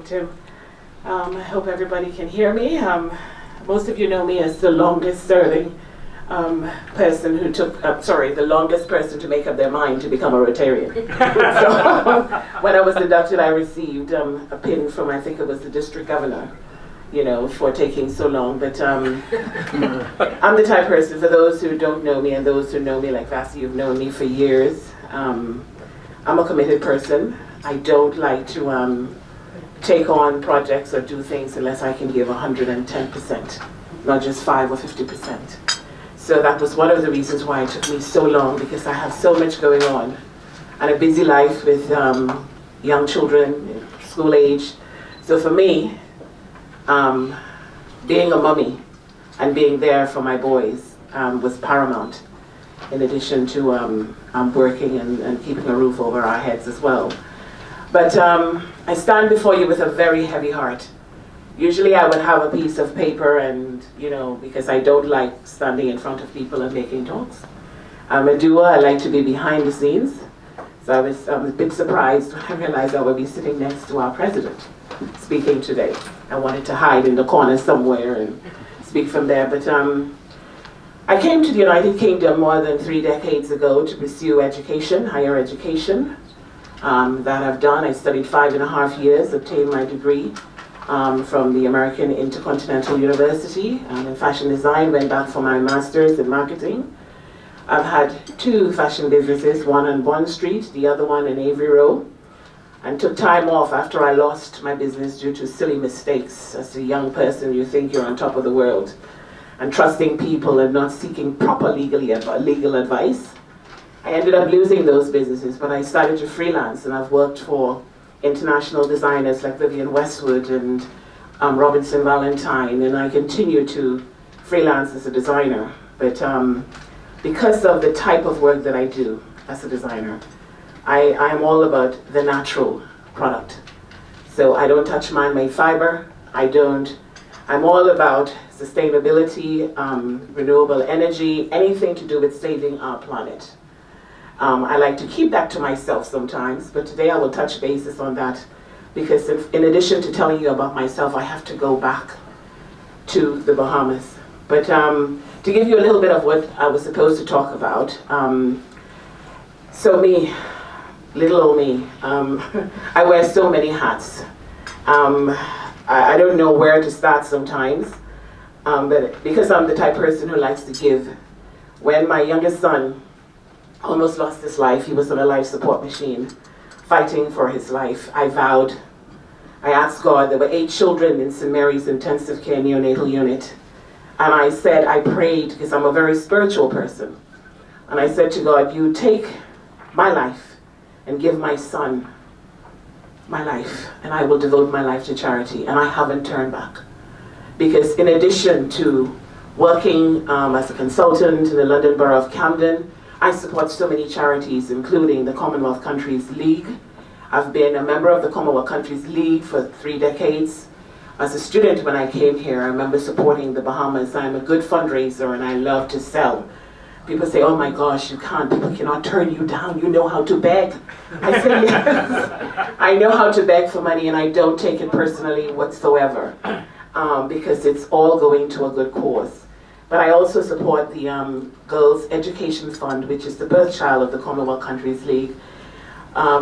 Tim. I hope everybody can hear me. Most of you know me as the longest serving person who took, the longest person to make up their mind to become a Rotarian. So when I was inducted, I received a pin from, I think it was the district governor, you know, for taking so long. But I'm the type of person, for those who don't know me and those who know me, like Vassie, you've known me for years. I'm a committed person. I don't like to take on projects or do things unless I can give 110%, not just 5 or 50%. So that was one of the reasons why it took me so long, because I have so much going on and a busy life with young children, school age. So for me, being a mummy and being there for my boys was paramount, in addition to working and keeping a roof over our heads as well. But I stand before you with a very heavy heart. Usually I would have a piece of paper and, you know, because I don't like standing in front of people and making talks. I'm a doer, I like to be behind the scenes. So I was a bit surprised when I realized I would be sitting next to our president speaking today. I wanted to hide in the corner somewhere and speak from there. But I came to the United Kingdom more than 3 decades ago to pursue education, higher education. That I've done. I studied 5.5 years, obtained my degree from the American Intercontinental University in fashion design, went back for my master's in marketing. I've had 2 fashion businesses, one on Bond Street, the other one in Avery Row, and took time off after I lost my business due to silly mistakes. As a young person, you think you're on top of the world, and trusting people and not seeking proper legal advice. I ended up losing those businesses, but I started to freelance, and I've worked for international designers like Vivienne Westwood and Robinson Valentine, and I continue to freelance as a designer. But because of the type of work that I do as a designer, I'm all about the natural product. So I don't touch man-made fiber. I'm all about sustainability, renewable energy, anything to do with saving our planet. I like to keep that to myself sometimes, but today I will touch bases on that, because in addition to telling you about myself, I have to go back to the Bahamas. But to give you a little bit of what I was supposed to talk about, so me, little old me, I wear so many hats. I don't know where to start sometimes, but because I'm the type of person who likes to give. When my youngest son almost lost his life, he was on a life support machine, fighting for his life, I asked God. There were 8 children in St. Mary's intensive care neonatal unit, and I said, I prayed, because I'm a very spiritual person, and I said to God, you take my life and give my son my life, and I will devote my life to charity. And I haven't turned back, because in addition to working as a consultant in the London Borough of Camden, I support so many charities, including the Commonwealth Countries League. I've been a member of the Commonwealth Countries League for 3 decades. As a student, when I came here, I remember supporting the Bahamas. I'm a good fundraiser and I love to sell. People say, oh my gosh, you can't, people cannot turn you down, you know how to beg. I say, yes, I know how to beg for money, and I don't take it personally whatsoever, because it's all going to a good cause. But I also support the Girls Education Fund, which is the birth child of the Commonwealth Countries League,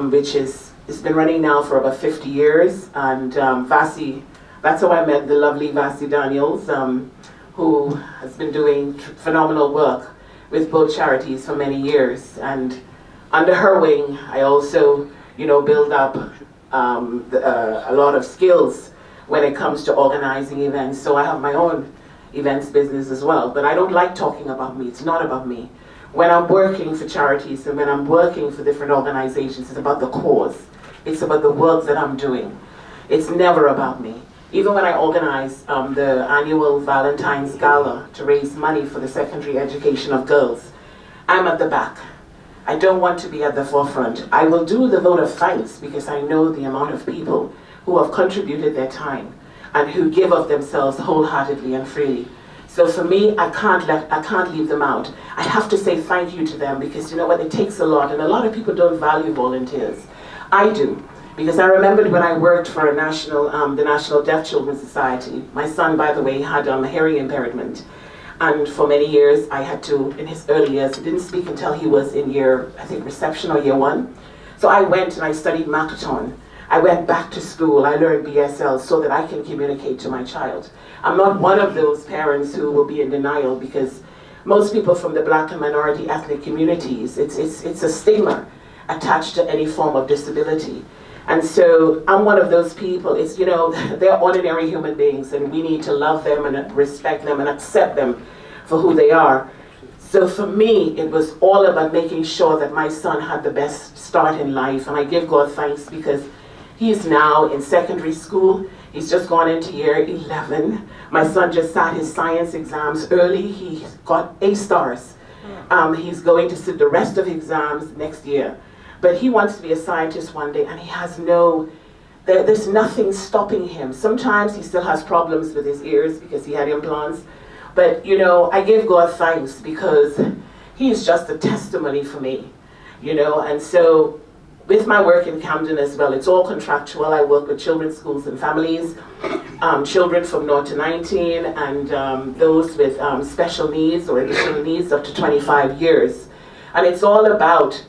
which it's been running now for about 50 years. And Vassie, that's how I met the lovely Vassie Daniels, who has been doing phenomenal work with both charities for many years. And under her wing, I also, you know, build up a lot of skills when it comes to organizing events. So I have my own events business as well, but I don't like talking about me. It's not about me. When I'm working for charities and when I'm working for different organizations, it's about the cause. It's about the work that I'm doing. It's never about me. Even when I organize the annual Valentine's Gala to raise money for the secondary education of girls, I'm at the back. I don't want to be at the forefront. I will do the vote of thanks, because I know the amount of people who have contributed their time and who give of themselves wholeheartedly and freely. So for me, I can't leave them out. I have to say thank you to them, because you know what, it takes a lot, and a lot of people don't value volunteers. I do. Because I remembered when I worked for the National Deaf Children's Society. My son, by the way, had a hearing impairment. And for many years, I had to, in his early years, he didn't speak until he was in reception or year 1. So I went and I studied Makaton. I went back to school, I learned BSL so that I can communicate to my child. I'm not one of those parents who will be in denial, because most people from the Black and minority ethnic communities, it's a stigma attached to any form of disability. And so I'm one of those people. It's, you know, they're ordinary human beings, and we need to love them and respect them and accept them for who they are. So for me, it was all about making sure that my son had the best start in life. And I give God thanks, because he's now in secondary school. He's just gone into year 11. My son just sat his science exams early. He got A stars. He's going to sit the rest of his exams next year. But he wants to be a scientist one day, and he has there's nothing stopping him. Sometimes he still has problems with his ears because he had implants. But, you know, I give God thanks, because he's just a testimony for me, you know. And so with my work in Camden as well, it's all contractual. I work with children's schools and families, children from 0 to 19, and those with special needs or additional needs up to 25 years. And it's all about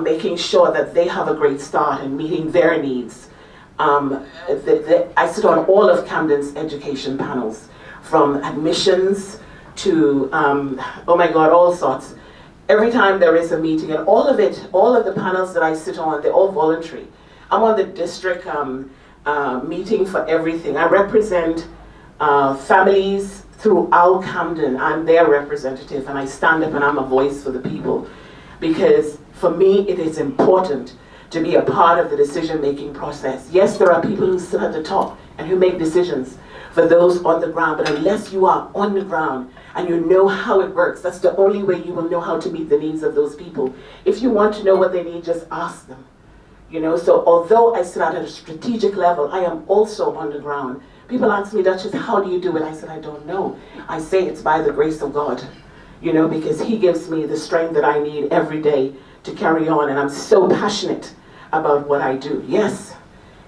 making sure that they have a great start and meeting their needs. I sit on all of Camden's education panels, from admissions to, oh my God, all sorts. Every time there is a meeting, and all of the panels that I sit on, they're all voluntary. I'm on the district meeting for everything. I represent families throughout Camden. I'm their representative, and I stand up and I'm a voice for the people. Because for me, it is important to be a part of the decision-making process. Yes, there are people who sit at the top and who make decisions for those on the ground, but unless you are on the ground and you know how it works, that's the only way you will know how to meet the needs of those people. If you want to know what they need, just ask them. You know, so although I sit at a strategic level, I am also on the ground. People ask me, Duchess, how do you do it? I said, I don't know. I say it's by the grace of God. You know, because he gives me the strength that I need every day to carry on, and I'm so passionate about what I do. Yes,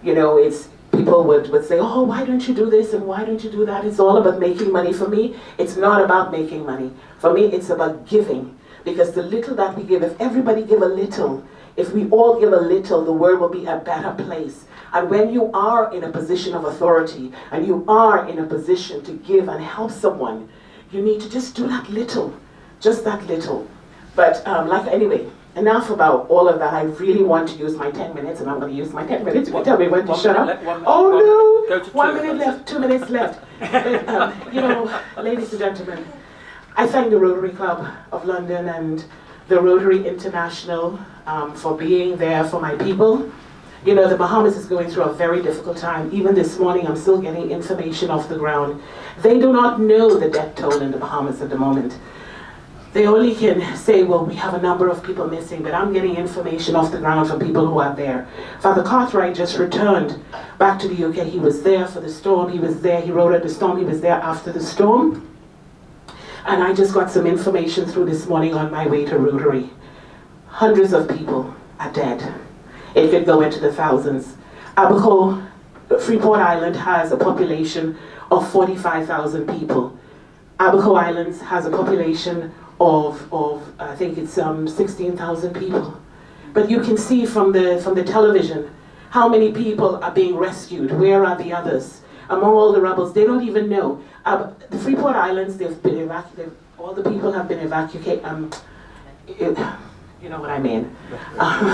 you know, it's people would say, oh, why don't you do this and why don't you do that? It's all about making money. For me, it's not about making money. For me, it's about giving, because the little that we give, if everybody give a little, if we all give a little, the world will be a better place. And when you are in a position of authority and you are in a position to give and help someone, you need to just do that little. Just that little. But anyway, enough about all of that. I really want to use my 10 minutes, and I'm going to use my 10 minutes. You can tell me when to shut up. Oh no! 1 minute left, 2 minutes left. But, you know, ladies and gentlemen, I thank the Rotary Club of London and the Rotary International for being there for my people. You know, the Bahamas is going through a very difficult time. Even this morning, I'm still getting information off the ground. They do not know the death toll in the Bahamas at the moment. They only can say, well, we have a number of people missing, but I'm getting information off the ground from people who are there. Father Cartwright just returned back to the UK. He was there for the storm. He was there. He wrote at the storm. He was there after the storm. And I just got some information through this morning on my way to Rotary. Hundreds of people are dead. It could go into the thousands. Abaco, Freeport Island has a population of 45,000 people. Abaco Islands has a population of I think it's 16,000 people. But you can see from the television how many people are being rescued. Where are the others? Among all the rebels, they don't even know. The Freeport Islands, they've been evacuated. All the people have been evacuated. You know what I mean.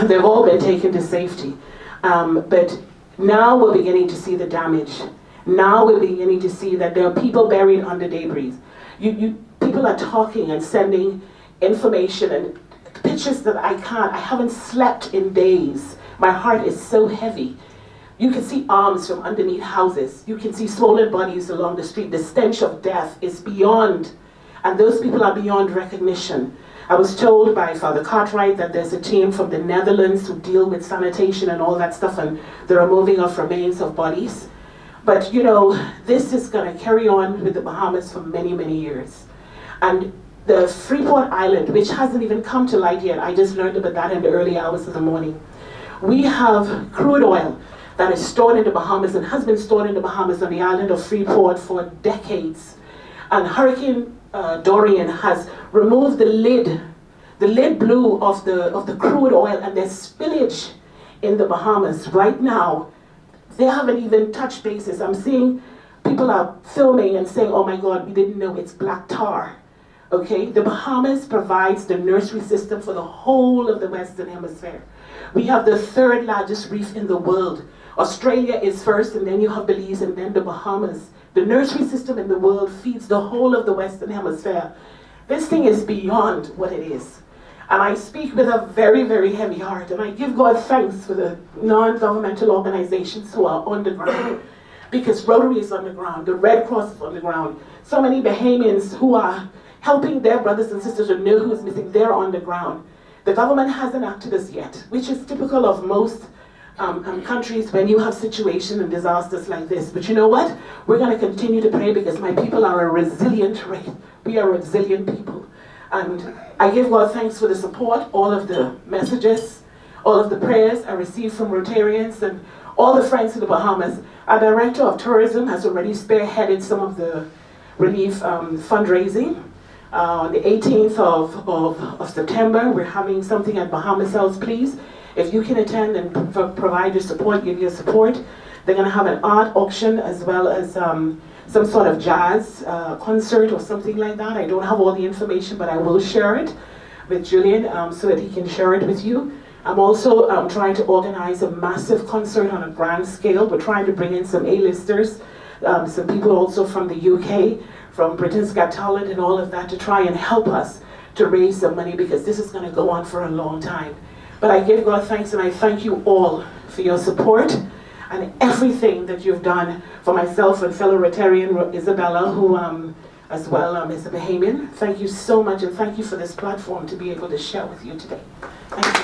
They've all been taken to safety. But now we're beginning to see the damage. Now we're beginning to see that there are people buried under debris. People are talking and sending information and pictures that I haven't slept in days. My heart is so heavy. You can see arms from underneath houses. You can see swollen bodies along the street. The stench of death is beyond, and those people are beyond recognition. I was told by Father Cartwright that there's a team from the Netherlands who deal with sanitation and all that stuff, and the removing of remains of bodies. But you know, this is going to carry on with the Bahamas for many, many years. And the Freeport Island, which hasn't even come to light yet, I just learned about that in the early hours of the morning. We have crude oil that is stored in the Bahamas and has been stored in the Bahamas on the island of Freeport for decades. And Hurricane Dorian has removed the lid blue of the crude oil, and there's spillage in the Bahamas right now. They haven't even touched bases. I'm seeing people are filming and saying, oh my God, we didn't know it's black tar. Okay, the Bahamas provides the nursery system for the whole of the Western Hemisphere. We have the 3rd largest reef in the world. Australia is first, and then you have Belize, and then the Bahamas. The nursery system in the world feeds the whole of the Western Hemisphere. This thing is beyond what it is. And I speak with a very, very heavy heart, and I give God thanks for the non-governmental organizations who are on the ground, because Rotary is on the ground, the Red Cross is on the ground. So many Bahamians who are helping their brothers and sisters who know who's missing, they're on the ground. The government hasn't acted as yet, which is typical of most countries when you have situations and disasters like this. But you know what? We're going to continue to pray, because my people are a resilient race. We are resilient people. And I give God thanks for the support, all of the messages, all of the prayers I received from Rotarians and all the friends in the Bahamas. Our Director of Tourism has already spearheaded some of the relief fundraising. On the 18th of September, we're having something at Bahamas House, please. If you can attend and provide your support, give your support. They're going to have an art auction as well as some sort of jazz concert or something like that. I don't have all the information, but I will share it with Julian so that he can share it with you. I'm also trying to organize a massive concert on a grand scale. We're trying to bring in some A-listers, some people also from the UK, from Britain's Got Talent and all of that, to try and help us to raise some money, because this is going to go on for a long time. But I give God thanks, and I thank you all for your support and everything that you've done for myself and fellow Rotarian Isabella, who as well is a Bahamian. Thank you so much, and thank you for this platform to be able to share with you today. Thank you.